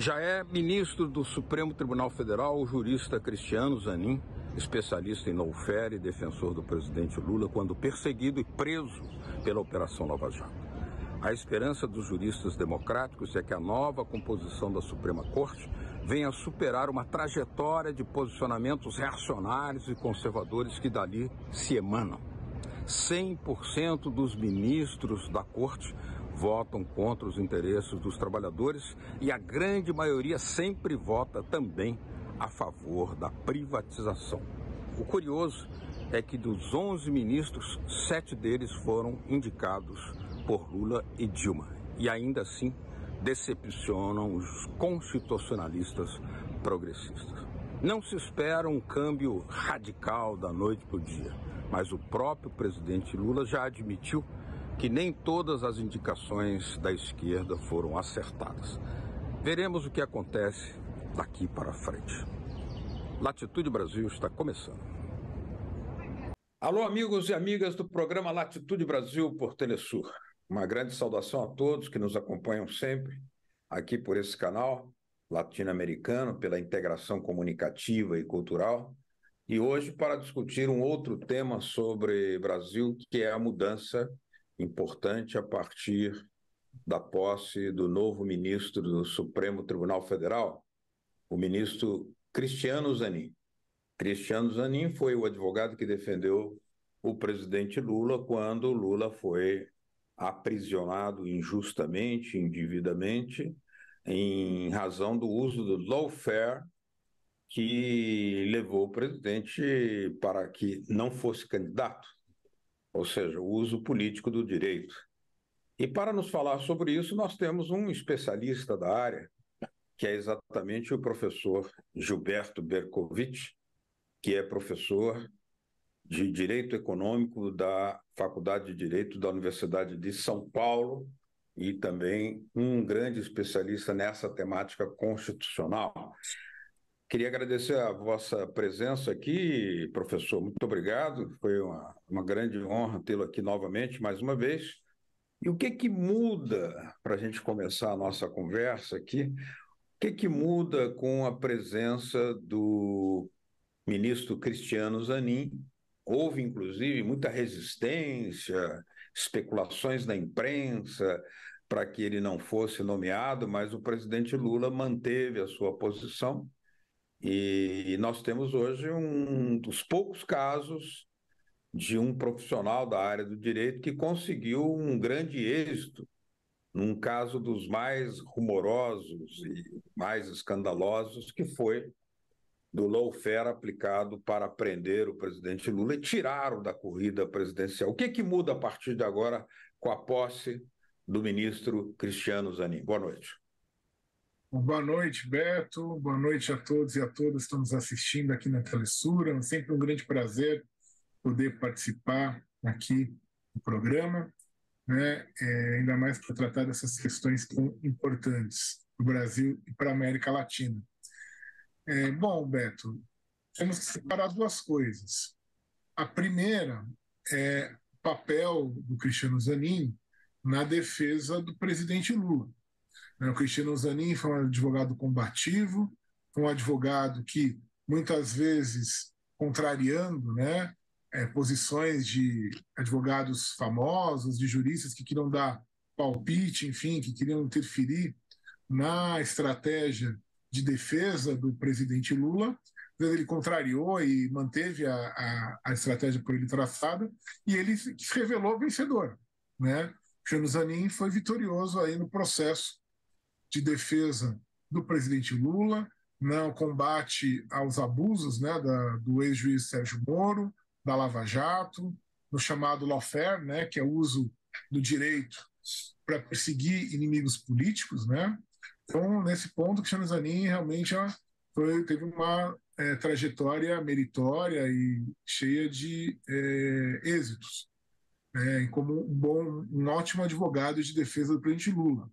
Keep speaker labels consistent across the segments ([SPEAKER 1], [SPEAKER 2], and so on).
[SPEAKER 1] Já é ministro do Supremo Tribunal Federal o jurista Cristiano Zanin, especialista em lawfare e defensor do presidente Lula quando perseguido e preso pela Operação Lava Jato. A esperança dos juristas democráticos é que a nova composição da Suprema Corte venha a superar uma trajetória de posicionamentos reacionários e conservadores que dali se emanam. 100% dos ministros da Corte votam contra os interesses dos trabalhadores e a grande maioria sempre vota também a favor da privatização. O curioso é que dos 11 ministros, 7 deles foram indicados por Lula e Dilma e ainda assim decepcionam os constitucionalistas progressistas. Não se espera um câmbio radical da noite para o dia, mas o próprio presidente Lula já admitiu que nem todas as indicações da esquerda foram acertadas. Veremos o que acontece daqui para frente. Latitude Brasil está começando. Alô, amigos e amigas do programa Latitude Brasil por Telesur. Uma grande saudação a todos que nos acompanham sempre aqui por esse canal latino-americano, pela integração comunicativa e cultural. E hoje para discutir um outro tema sobre Brasil, que é a mudança importante a partir da posse do novo ministro do Supremo Tribunal Federal, o ministro Cristiano Zanin. Cristiano Zanin foi o advogado que defendeu o presidente Lula quando Lula foi aprisionado injustamente, indevidamente, em razão do uso do lawfare, que levou o presidente para que não fosse candidato, ou seja, o uso político do direito. E para nos falar sobre isso, nós temos um especialista da área, que é exatamente o professor Gilberto Bercovitch, que é professor de Direito Econômico da Faculdade de Direito da Universidade de São Paulo e também um grande especialista nessa temática constitucional. Queria agradecer a vossa presença aqui, professor. Muito obrigado. Foi uma grande honra tê-lo aqui novamente, mais uma vez. E o que muda, para a gente começar a nossa conversa aqui, o que muda com a presença do ministro Cristiano Zanin? Houve, inclusive, muita resistência, especulações da imprensa para que ele não fosse nomeado, mas o presidente Lula manteve a sua posição. E nós temos hoje um dos poucos casos de um profissional da área do direito que conseguiu um grande êxito num caso dos mais rumorosos e mais escandalosos, que foi do lawfare aplicado para prender o presidente Lula e tirá-lo da corrida presidencial. O que muda a partir de agora com a posse do ministro Cristiano Zanin? Boa noite.
[SPEAKER 2] Boa noite, Beto. Boa noite a todos e a todas que estão nos assistindo aqui na Telesur. É sempre um grande prazer poder participar aqui do programa, né? Ainda mais para tratar dessas questões tão importantes para o Brasil e para a América Latina. Bom, Beto, temos que separar duas coisas. A primeira é o papel do Cristiano Zanin na defesa do presidente Lula. O Cristiano Zanin foi um advogado combativo, foi um advogado que, muitas vezes, contrariando, né, posições de advogados famosos, de juristas que queriam dar palpite, enfim, que queriam interferir na estratégia de defesa do presidente Lula. Ele contrariou e manteve a estratégia por ele traçada, e ele se revelou vencedor, né? Cristiano Zanin foi vitorioso aí no processo de defesa do presidente Lula, no combate aos abusos, né, do ex-juiz Sérgio Moro, da Lava Jato, no chamado lawfare, né, que é o uso do direito para perseguir inimigos políticos, né? Então, nesse ponto, o Cristiano Zanin realmente teve uma trajetória meritória e cheia de êxitos, como um ótimo advogado de defesa do presidente Lula.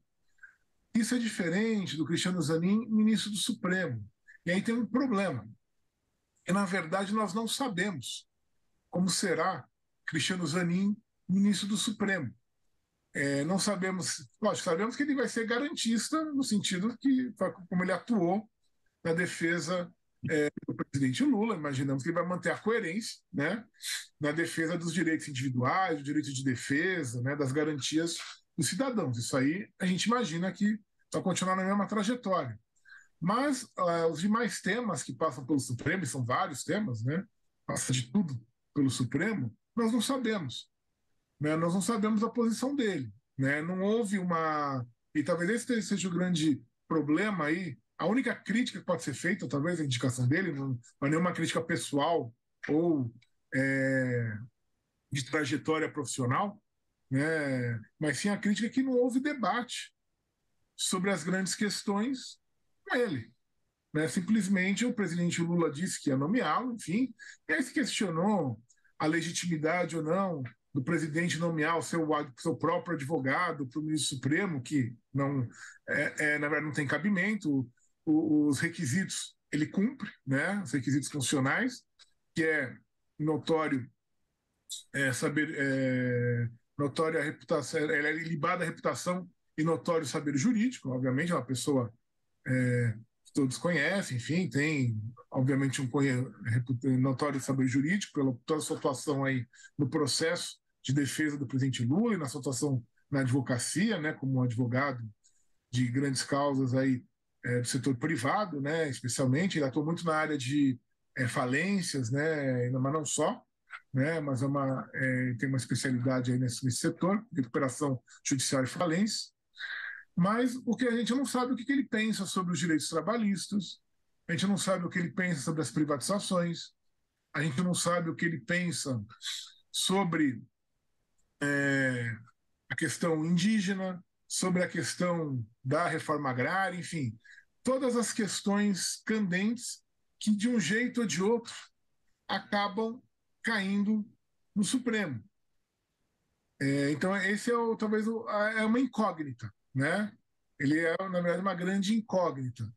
[SPEAKER 2] Isso é diferente do Cristiano Zanin, ministro do Supremo. E aí tem um problema. E, na verdade, nós não sabemos como será Cristiano Zanin, ministro do Supremo. Não sabemos, lógico, sabemos que ele vai ser garantista no sentido que, como ele atuou na defesa do presidente Lula, imaginamos que ele vai manter a coerência, né, na defesa dos direitos individuais, do direito de defesa, né, das garantias dos cidadãos. Isso aí a gente imagina que vai continuar na mesma trajetória. Mas os demais temas que passam pelo Supremo, e são vários temas, né, passa de tudo pelo Supremo, nós não sabemos. Né? Nós não sabemos a posição dele. Né? Não houve uma. E talvez esse seja o grande problema aí. A única crítica que pode ser feita, talvez, a indicação dele, não é nenhuma crítica pessoal ou de trajetória profissional, né? Mas sim a crítica que não houve debate sobre as grandes questões com ele. Né? Simplesmente o presidente Lula disse que ia nomeá-lo, enfim, e aí se questionou a legitimidade ou não do presidente nomear o seu próprio advogado para o ministro Supremo, que não, na verdade não tem cabimento, os requisitos ele cumpre, né? Os requisitos funcionais, que é notório saber, notória reputação, ela é ilibada a reputação e notório saber jurídico, obviamente, é uma pessoa que todos conhecem, enfim, tem, obviamente, um notório saber jurídico pela toda a sua atuação aí no processo de defesa do presidente Lula e na sua atuação na advocacia, né, como advogado de grandes causas aí do setor privado, né, especialmente, ele atua muito na área de falências, né, mas não só, né, mas tem uma especialidade aí nesse setor, recuperação judicial e falência. Mas o que a gente não sabe é o que ele pensa sobre os direitos trabalhistas, a gente não sabe o que ele pensa sobre as privatizações, a gente não sabe o que ele pensa sobre a questão indígena, sobre a questão da reforma agrária, enfim, todas as questões candentes que, de um jeito ou de outro, acabam caindo no Supremo. Então, esse talvez é uma incógnita, né? Ele é, na verdade, uma grande incógnita.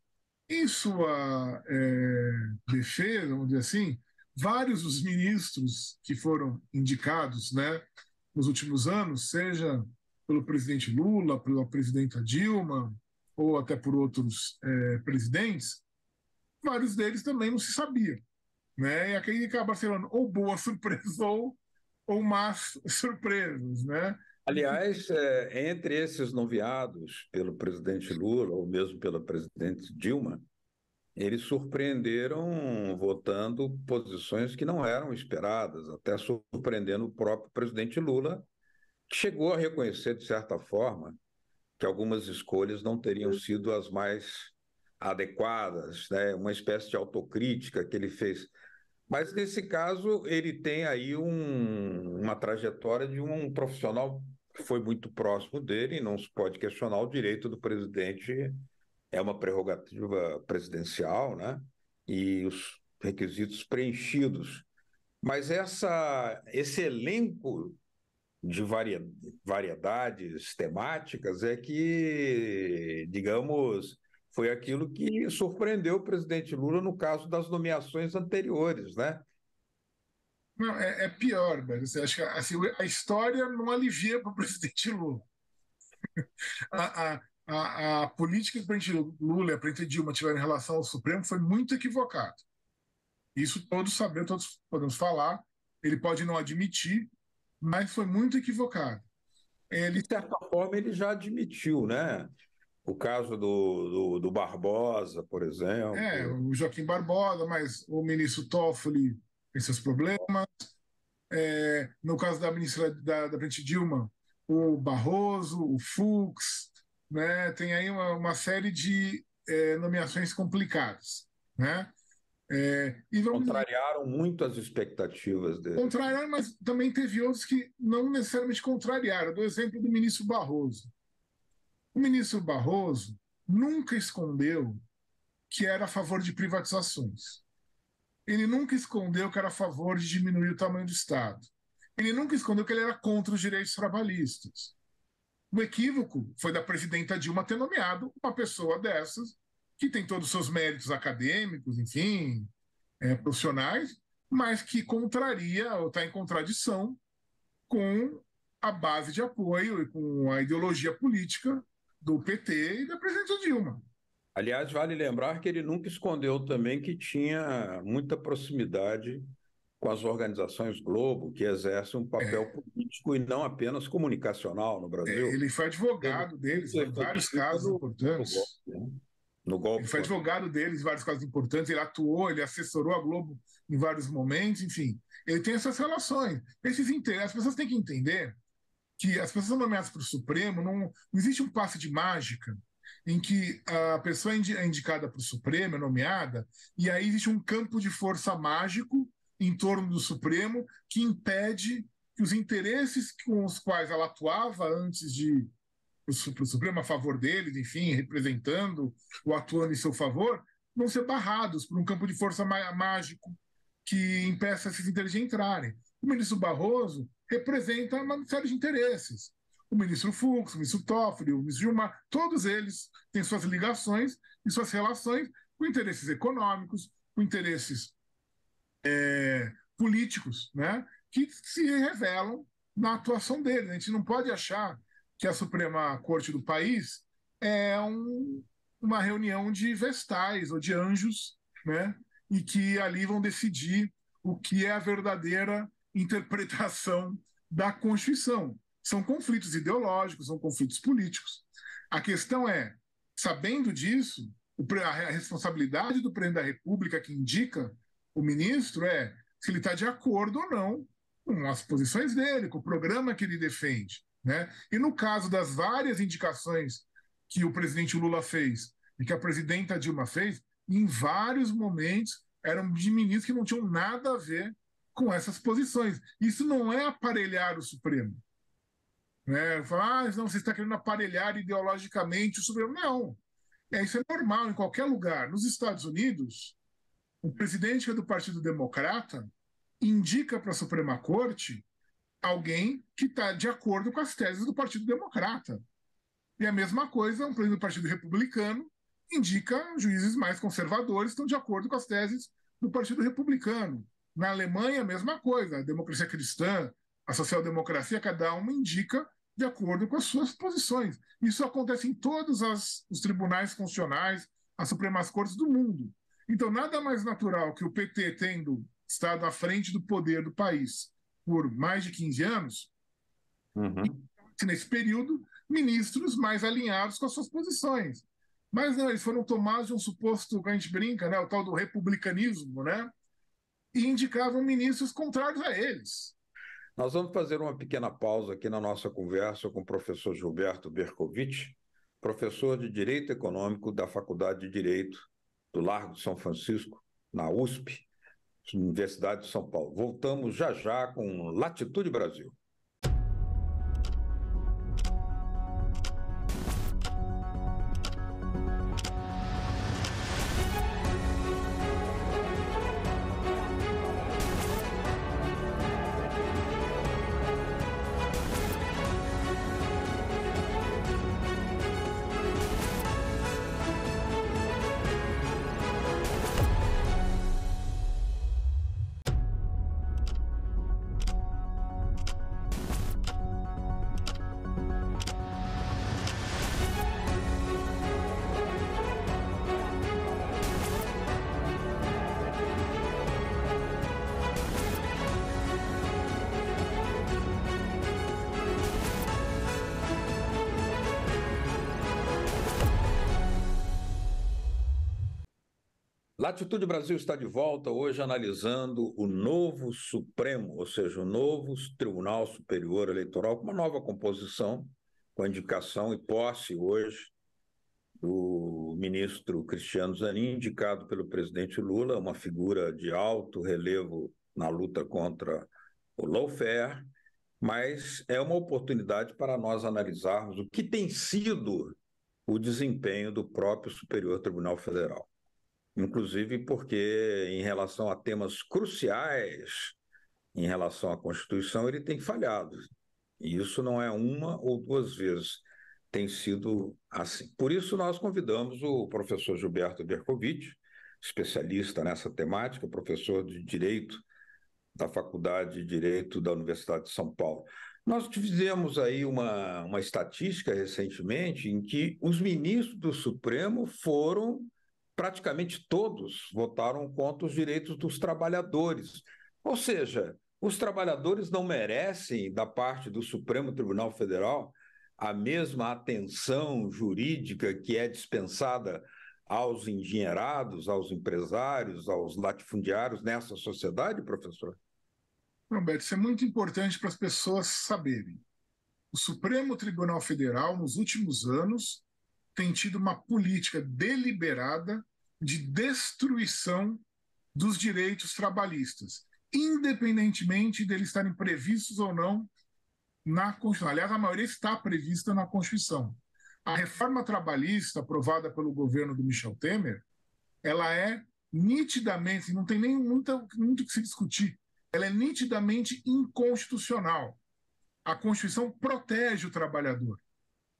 [SPEAKER 2] Em sua defesa, vamos dizer assim, vários dos ministros que foram indicados, né, nos últimos anos, seja pelo presidente Lula, pela presidenta Dilma, ou até por outros presidentes, vários deles também não se sabia. Né? E aqui acaba sendo ou boa surpresa ou más surpresas. Né?
[SPEAKER 1] Aliás, entre esses nomeados pelo presidente Lula, ou mesmo pela presidente Dilma, eles surpreenderam votando posições que não eram esperadas, até surpreendendo o próprio presidente Lula, que chegou a reconhecer, de certa forma, que algumas escolhas não teriam sido as mais adequadas, né? Uma espécie de autocrítica que ele fez. Mas, nesse caso, ele tem aí uma trajetória de um profissional que foi muito próximo dele, e não se pode questionar o direito do presidente, é uma prerrogativa presidencial, né? E os requisitos preenchidos. Mas esse elenco de variedades temáticas é que, digamos, foi aquilo que surpreendeu o presidente Lula no caso das nomeações anteriores, né?
[SPEAKER 2] Não, é pior, velho. Você acha que assim, a história não alivia para o presidente Lula. A política que o presidente Lula e a presidente Dilma tiveram em relação ao Supremo foi muito equivocada. Isso todos sabemos, todos podemos falar. Ele pode não admitir, mas foi muito equivocado.
[SPEAKER 1] De certa forma, ele já admitiu, né? O caso do Barbosa, por exemplo.
[SPEAKER 2] O Joaquim Barbosa, mas o ministro Toffoli tem seus problemas. No caso da ministra da presidente Dilma, o Barroso, o Fux, né? Tem aí uma série de nomeações complicadas, né?
[SPEAKER 1] Contrariaram muito as expectativas dele.
[SPEAKER 2] Contrariaram, mas também teve outros que não necessariamente contrariaram. Do exemplo do ministro Barroso. O ministro Barroso nunca escondeu que era a favor de privatizações. Ele nunca escondeu que era a favor de diminuir o tamanho do Estado. Ele nunca escondeu que ele era contra os direitos trabalhistas. O equívoco foi da presidenta Dilma ter nomeado uma pessoa dessas, que tem todos os seus méritos acadêmicos, enfim, profissionais, mas que contraria ou está em contradição com a base de apoio e com a ideologia política do PT e da presidente Dilma.
[SPEAKER 1] Aliás, vale lembrar que ele nunca escondeu também que tinha muita proximidade com as organizações Globo, que exercem um papel político e não apenas comunicacional no Brasil.
[SPEAKER 2] Ele foi
[SPEAKER 1] Ele
[SPEAKER 2] advogado deles em vários casos
[SPEAKER 1] no golpe,
[SPEAKER 2] importantes.
[SPEAKER 1] né? No
[SPEAKER 2] Ele
[SPEAKER 1] golpe
[SPEAKER 2] foi
[SPEAKER 1] contra.
[SPEAKER 2] advogado deles em vários casos importantes, ele atuou, ele assessorou a Globo em vários momentos, enfim. Ele tem essas relações. As pessoas têm que entender que as pessoas são nomeadas para o Supremo, não existe um passe de mágica em que a pessoa é indicada para o Supremo, é nomeada, e aí existe um campo de força mágico em torno do Supremo que impede que os interesses com os quais ela atuava antes de para o Supremo a favor deles, enfim, representando ou atuando em seu favor, vão ser barrados por um campo de força mágico que impeça esses interesses de entrarem. O ministro Barroso representa uma série de interesses. O ministro Fux, o ministro Toffoli, o ministro Gilmar, todos eles têm suas ligações e suas relações com interesses econômicos, com interesses políticos, né, que se revelam na atuação deles. A gente não pode achar que a Suprema Corte do país é uma reunião de vestais ou de anjos, né, e que ali vão decidir o que é a verdadeira interpretação da Constituição. São conflitos ideológicos, são conflitos políticos. A questão é, sabendo disso, a responsabilidade do presidente da República que indica o ministro é se ele está de acordo ou não com as posições dele, com o programa que ele defende. Né? E no caso das várias indicações que o presidente Lula fez e que a presidenta Dilma fez, em vários momentos eram de ministros que não tinham nada a ver com essas posições. Isso não é aparelhar o Supremo. Né? Falar, não, você está querendo aparelhar ideologicamente o Supremo. Não. Isso é normal em qualquer lugar. Nos Estados Unidos, o presidente que é do Partido Democrata indica para a Suprema Corte alguém que está de acordo com as teses do Partido Democrata. E a mesma coisa, um presidente do Partido Republicano indica juízes mais conservadores que estão de acordo com as teses do Partido Republicano. Na Alemanha, a mesma coisa. A democracia cristã, a social-democracia, cada uma indica de acordo com as suas posições. Isso acontece em todos os tribunais constitucionais, as Supremas Cortes do mundo. Então, nada mais natural que o PT, tendo estado à frente do poder do país por mais de 15 anos, nesse período, ministros mais alinhados com as suas posições. Mas não, eles foram tomados de um suposto, que a gente brinca, né, o tal do republicanismo, né, e indicavam ministros contrários a eles.
[SPEAKER 1] Nós vamos fazer uma pequena pausa aqui na nossa conversa com o professor Gilberto Bercovitch, professor de Direito Econômico da Faculdade de Direito do Largo de São Francisco, na USP, Universidade de São Paulo. Voltamos já já com Latitude Brasil. Latitude Brasil está de volta hoje analisando o novo Supremo, ou seja, o novo Tribunal Superior Eleitoral, com uma nova composição, com a indicação e posse hoje do ministro Cristiano Zanin, indicado pelo presidente Lula, uma figura de alto relevo na luta contra o lawfare, mas é uma oportunidade para nós analisarmos o que tem sido o desempenho do próprio Superior Tribunal Federal. Inclusive porque, em relação a temas cruciais, em relação à Constituição, ele tem falhado. E isso não é uma ou duas vezes, tem sido assim. Por isso, nós convidamos o professor Gilberto Bercovitch, especialista nessa temática, professor de Direito da Faculdade de Direito da Universidade de São Paulo. Nós fizemos aí uma estatística recentemente em que os ministros do Supremo foram, praticamente todos, votaram contra os direitos dos trabalhadores. Ou seja, os trabalhadores não merecem, da parte do Supremo Tribunal Federal, a mesma atenção jurídica que é dispensada aos engenheirados, aos empresários, aos latifundiários nessa sociedade, professor?
[SPEAKER 2] Não, Beto, isso é muito importante para as pessoas saberem. O Supremo Tribunal Federal, nos últimos anos, tem tido uma política deliberada de destruição dos direitos trabalhistas, independentemente deles estarem previstos ou não na Constituição. Aliás, a maioria está prevista na Constituição. A reforma trabalhista aprovada pelo governo do Michel Temer, ela é nitidamente, não tem nem muito o que se discutir, ela é nitidamente inconstitucional. A Constituição protege o trabalhador.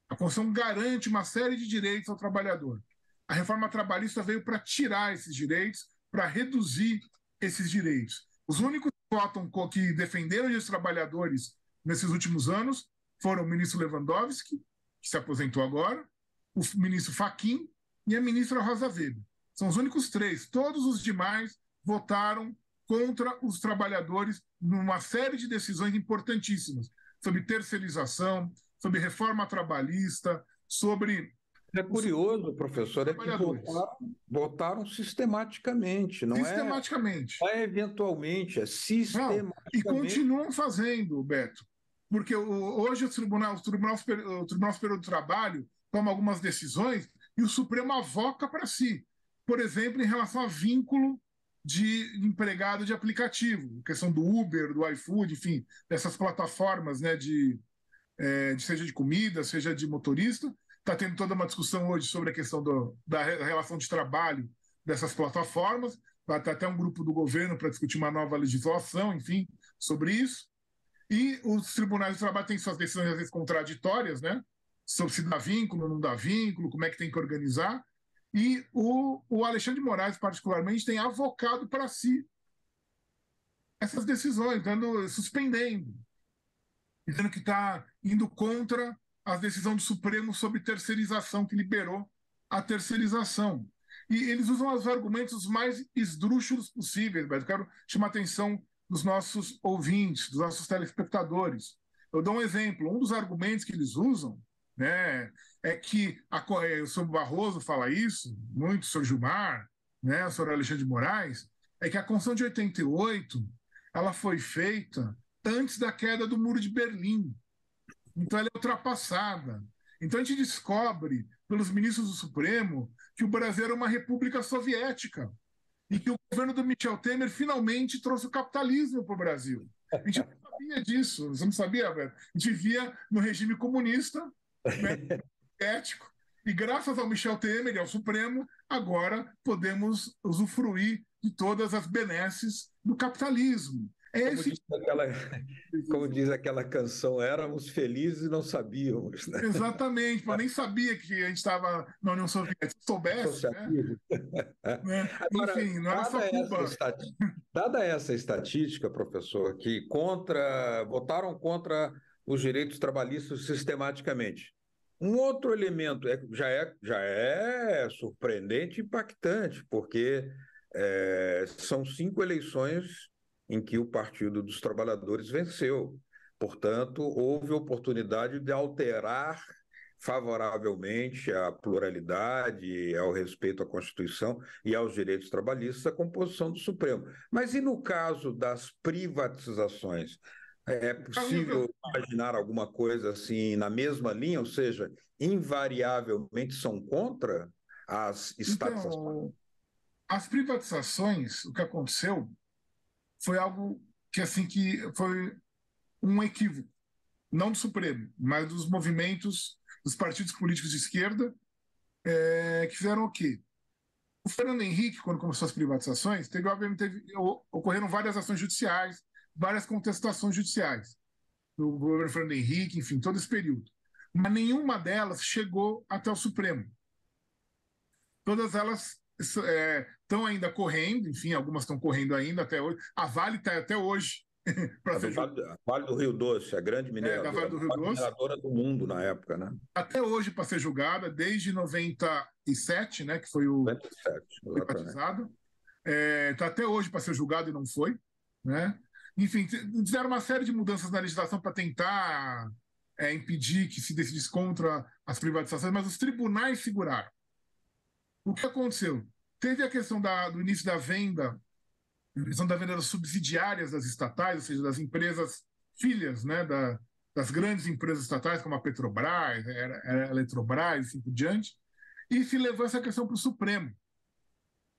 [SPEAKER 2] A Constituição garante uma série de direitos ao trabalhador. A reforma trabalhista veio para tirar esses direitos, para reduzir esses direitos. Os únicos que defenderam os trabalhadores nesses últimos anos foram o ministro Lewandowski, que se aposentou agora, o ministro Fachin e a ministra Rosa Weber. São os únicos três. Todos os demais votaram contra os trabalhadores numa série de decisões importantíssimas sobre terceirização, sobre reforma trabalhista, sobre...
[SPEAKER 1] É curioso, professor, é que votaram sistematicamente, não é eventualmente, é sistematicamente.
[SPEAKER 2] Não, e continuam fazendo, Beto, porque hoje o Tribunal Superior do Trabalho toma algumas decisões e o Supremo avoca para si. Por exemplo, em relação a vínculo de empregado de aplicativo, questão do Uber, do iFood, enfim, dessas plataformas, né, seja de comida, seja de motorista. Está tendo toda uma discussão hoje sobre a questão da relação de trabalho dessas plataformas. Vai ter até um grupo do governo para discutir uma nova legislação, enfim, sobre isso. E os tribunais de trabalho têm suas decisões, às vezes, contraditórias, né? Sobre se dá vínculo, não dá vínculo, como é que tem que organizar. E o Alexandre de Moraes, particularmente, tem avocado para si essas decisões, suspendendo, dizendo que está indo contra a decisão do Supremo sobre terceirização, que liberou a terceirização. E eles usam os argumentos mais esdrúxulos possíveis, mas eu quero chamar a atenção dos nossos ouvintes, dos nossos telespectadores. Eu dou um exemplo. Um dos argumentos que eles usam, né, é que o senhor Barroso fala isso, muito o senhor Gilmar, né, o senhor Alexandre de Moraes, é que a Constituição de 88 ela foi feita antes da queda do Muro de Berlim. Então ela é ultrapassada. Então a gente descobre, pelos ministros do Supremo, que o Brasil era uma república soviética e que o governo do Michel Temer finalmente trouxe o capitalismo para o Brasil. A gente não sabia disso, você não sabia, Alberto? A gente via no regime comunista, né, ético, e graças ao Michel Temer e ao Supremo, agora podemos usufruir de todas as benesses do capitalismo.
[SPEAKER 1] Como diz aquela canção, éramos felizes e não sabíamos. Né?
[SPEAKER 2] Exatamente, eu nem sabia que a gente estava na União Soviética. Se soubesse, né?
[SPEAKER 1] Agora,
[SPEAKER 2] enfim, não era só Cuba.
[SPEAKER 1] Dada essa estatística, professor, que votaram contra os direitos trabalhistas sistematicamente. Um outro elemento já é surpreendente e impactante, porque são 5 eleições em que o Partido dos Trabalhadores venceu. Portanto, houve oportunidade de alterar favoravelmente à pluralidade, ao respeito à Constituição e aos direitos trabalhistas a composição do Supremo. Mas e no caso das privatizações? É possível imaginar alguma coisa assim na mesma linha, ou seja, invariavelmente são contra as estatizações?
[SPEAKER 2] Então, as privatizações, o que aconteceu foi algo que foi um equívoco, não do Supremo, mas dos movimentos, dos partidos políticos de esquerda, que fizeram o quê? O Fernando Henrique, quando começou as privatizações, ocorreram várias ações judiciais, várias contestações judiciais do governo Fernando Henrique, enfim, todo esse período. Mas nenhuma delas chegou até o Supremo. Todas elas estão ainda correndo, enfim, algumas estão correndo ainda até hoje. A Vale está até hoje para ser
[SPEAKER 1] Vale do Rio Doce, a grande
[SPEAKER 2] da
[SPEAKER 1] mineradora,
[SPEAKER 2] Vale do Rio
[SPEAKER 1] a maior
[SPEAKER 2] Doce,
[SPEAKER 1] mineradora do mundo na época, né?
[SPEAKER 2] até hoje para ser julgada, desde 97, né, que foi o
[SPEAKER 1] 27, exatamente.
[SPEAKER 2] privatizado. Está até hoje para ser julgado e não foi. Né? Enfim, fizeram uma série de mudanças na legislação para tentar impedir que se decidisse contra as privatizações, mas os tribunais seguraram. O que aconteceu? Teve a questão do início da venda, a questão da venda das subsidiárias das estatais, ou seja, das empresas filhas, né, das grandes empresas estatais, como a Petrobras, a Eletrobras e assim por diante, e se levou essa questão para o Supremo.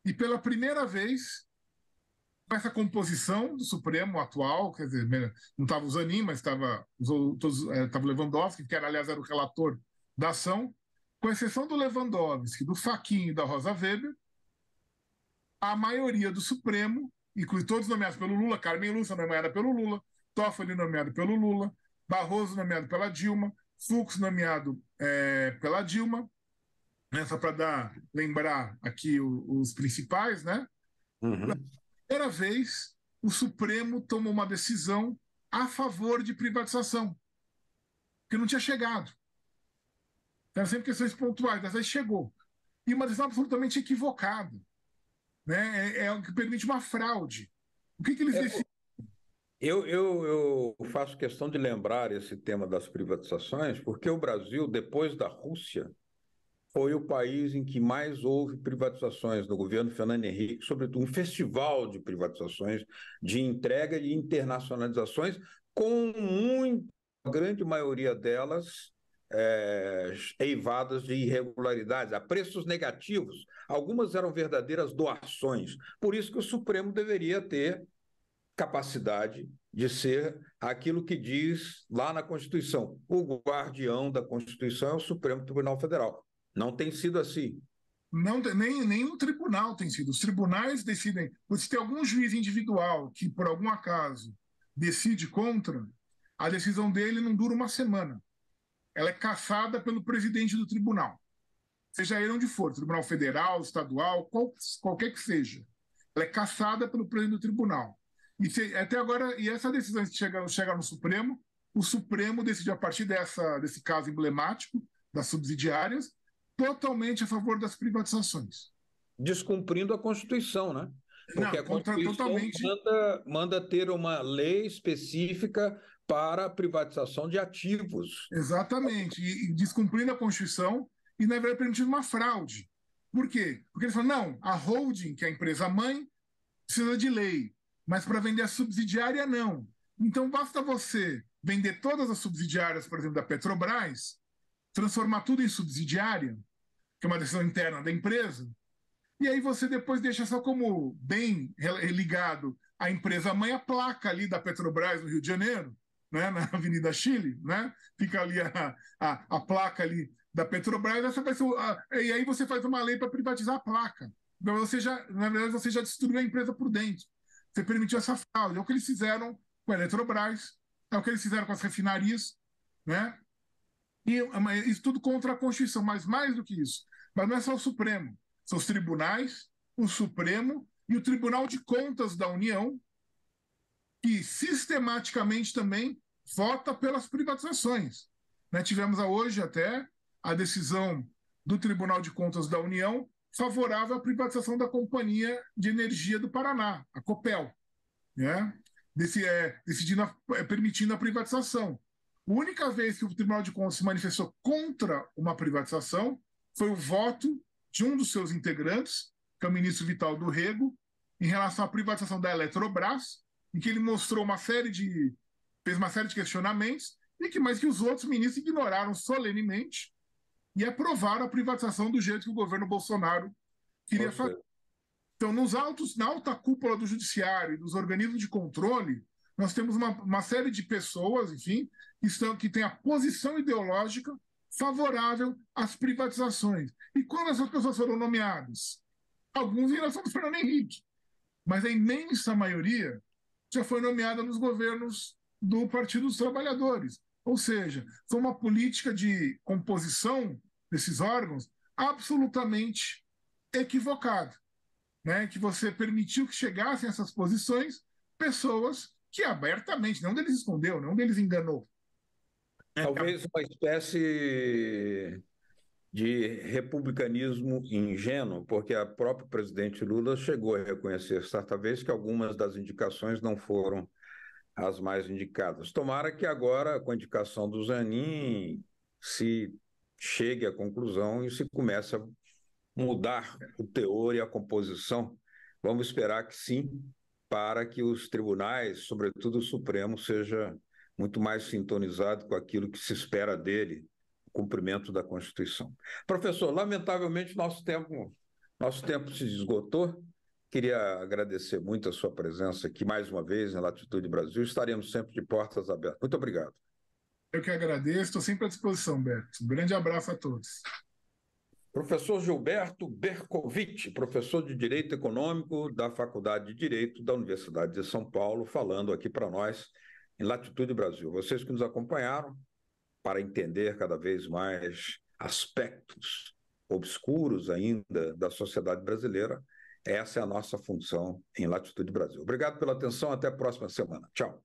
[SPEAKER 2] E pela primeira vez, com essa composição do Supremo atual, quer dizer, não estava o Zanin, mas estava o Lewandowski, que aliás era o relator da ação, com exceção do Lewandowski, do Fachin e da Rosa Weber, a maioria do Supremo, inclui todos nomeados pelo Lula, Carmen Lúcia nomeada pelo Lula, Toffoli nomeado pelo Lula, Barroso nomeado pela Dilma, Fux nomeado pela Dilma, né, só para lembrar aqui os principais, né?
[SPEAKER 1] Uhum.
[SPEAKER 2] Primeira vez, o Supremo tomou uma decisão a favor de privatização, que não tinha chegado. Eram sempre questões pontuais, dessa vez chegou. E uma decisão absolutamente equivocada. Né? É o que permite uma fraude. O que eles decidiram?
[SPEAKER 1] Eu faço questão de lembrar esse tema das privatizações, porque o Brasil, depois da Rússia, foi o país em que mais houve privatizações no governo Fernando Henrique, sobretudo um festival de privatizações, de entrega e internacionalizações, com a grande maioria delas eivadas de irregularidades, a preços negativos. Algumas eram verdadeiras doações. Por isso que o Supremo deveria ter capacidade de ser aquilo que diz lá na Constituição. O guardião da Constituição é o Supremo Tribunal Federal. Não tem sido assim.
[SPEAKER 2] Não, nenhum tribunal tem sido. Os tribunais decidem. Se tem algum juiz individual que, por algum acaso, decide contra, a decisão dele não dura uma semana. Ela é cassada pelo presidente do tribunal. Seja ele onde for, tribunal federal, estadual, qualquer que seja. Ela é cassada pelo presidente do tribunal. Até agora, e essa decisão chega no Supremo, o Supremo decide, a partir desse caso emblemático das subsidiárias, totalmente a favor das privatizações.
[SPEAKER 1] Descumprindo a Constituição, né? Porque a Constituição totalmente... manda ter uma lei específica para a privatização de ativos.
[SPEAKER 2] Exatamente, e descumprindo a Constituição e, na verdade, permitindo uma fraude. Por quê? Porque eles falam, não, a holding, que é a empresa-mãe, precisa de lei, mas para vender a subsidiária, não. Então, basta você vender todas as subsidiárias, por exemplo, da Petrobras, transformar tudo em subsidiária, que é uma decisão interna da empresa, e aí você depois deixa só como bem ligado à empresa-mãe a placa ali da Petrobras no Rio de Janeiro, né, na Avenida Chile, né? Fica ali a placa ali da Petrobras, essa vai ser, e aí você faz uma lei para privatizar a placa. Então, na verdade, você já destruiu a empresa por dentro. Você permitiu essa fraude. É o que eles fizeram com a Eletrobras, é o que eles fizeram com as refinarias, né? E isso tudo contra a Constituição, mas mais do que isso. Mas não é só o Supremo, são os tribunais, o Supremo e o Tribunal de Contas da União, que sistematicamente também vota pelas privatizações. Né? Tivemos hoje até a decisão do Tribunal de Contas da União favorável à privatização da Companhia de Energia do Paraná, a Copel, né? Permitindo a privatização. A única vez que o Tribunal de Contas se manifestou contra uma privatização foi o voto de um dos seus integrantes, que é o ministro Vital do Rego, em relação à privatização da Eletrobras, em que ele mostrou fez uma série de questionamentos, mas que os outros ministros ignoraram solenemente e aprovaram a privatização do jeito que o governo Bolsonaro queria fazer. Então, na alta cúpula do judiciário e dos organismos de controle, nós temos uma série de pessoas, enfim, que têm a posição ideológica favorável às privatizações. E quando essas pessoas foram nomeadas? Alguns em relação ao Fernando Henrique, mas a imensa maioria já foi nomeada nos governos do Partido dos Trabalhadores. Ou seja, foi uma política de composição desses órgãos absolutamente equivocada, né? Que você permitiu que chegassem a essas posições pessoas que abertamente, nenhum deles escondeu, nenhum deles enganou.
[SPEAKER 1] Talvez uma espécie de republicanismo ingênuo, porque a própria presidente Lula chegou a reconhecer certa vez que algumas das indicações não foram as mais indicadas. Tomara que agora, com a indicação do Zanin, se chegue à conclusão e se comece a mudar o teor e a composição. Vamos esperar que sim, para que os tribunais, sobretudo o Supremo, seja muito mais sintonizado com aquilo que se espera dele, o cumprimento da Constituição. Professor, lamentavelmente nosso tempo se esgotou. Queria agradecer muito a sua presença aqui mais uma vez na Latitude Brasil. Estaremos sempre de portas abertas. Muito obrigado.
[SPEAKER 2] Eu que agradeço, estou sempre à disposição, Beto. Um grande abraço a todos.
[SPEAKER 1] Professor Gilberto Bercovitch, professor de Direito Econômico da Faculdade de Direito da Universidade de São Paulo, falando aqui para nós em Latitude Brasil. Vocês que nos acompanharam, para entender cada vez mais aspectos obscuros ainda da sociedade brasileira, essa é a nossa função em Latitude Brasil. Obrigado pela atenção, até a próxima semana. Tchau.